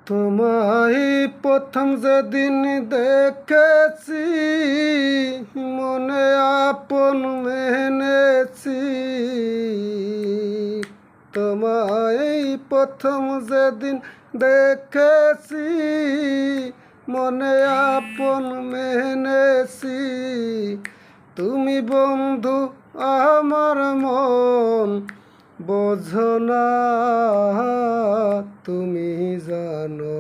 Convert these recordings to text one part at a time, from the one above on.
তোমায় প্রথম যেদিন দেখেছি, মনে আপন মেনেছি। তোমায় প্রথম যেদিন দেখেছি, মনে আপন মেনেছি। তুমি বন্ধু আমার মন বোঝো না, তুমি জানো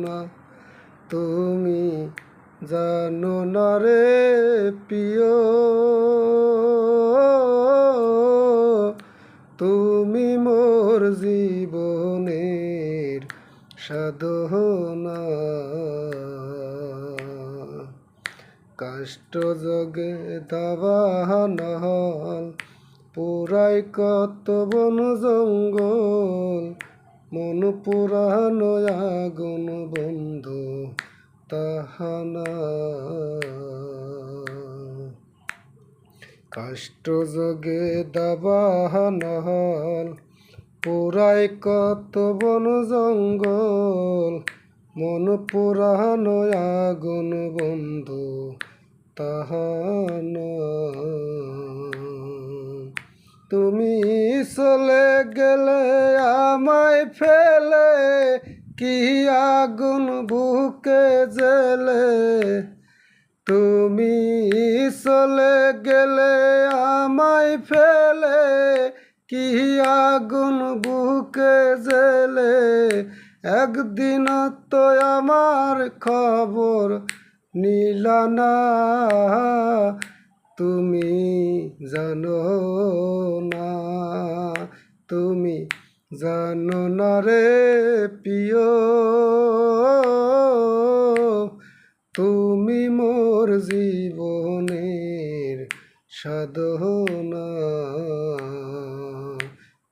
না, তুমি জানো না রে প্রিয়। তুমি মোর জীবনের সাধনা, কষ্ট যোগে দাবানল, পুরাই কত বন জঙ্গল, মন পুরানো আগুন বন্ধু তাহানা। কষ্ট যোগে দাবানল, পুরাই কত বন জঙ্গল, মন পুরানো আগুন বন্ধু তাহানা। তুমি চলে গেলে আমায় ফেলে, কি আগুন বুকে জ্বেলে। তুমি চলে গেলে আমায় ফেলে, কি আগুন বুকে জ্বেলে। একদিন তো আমার খবর নিলা না, তুমি জানো না, তুমি জানো না রে প্রিয়। তুমি মোর জীবনের সাধনা,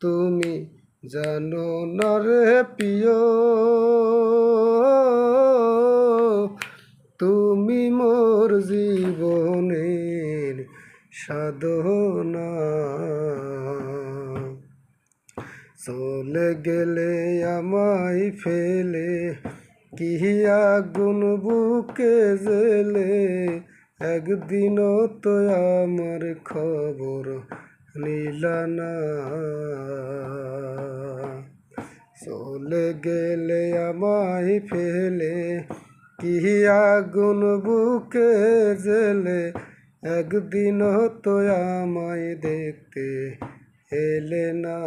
তুমি জানো না রে প্রিয়। তুমি মোর জীবনের সাধনা। চলে গেলে আমায় ফেলে, কি আগুন বুকে জ্বেলে। একদিনও তো আমার খবর নিলা না, চলে গেলে আমায় ফেলে, কি আগুন বুকে জ্বেলে। একদিনও তো আমায় দেখতে এলে না।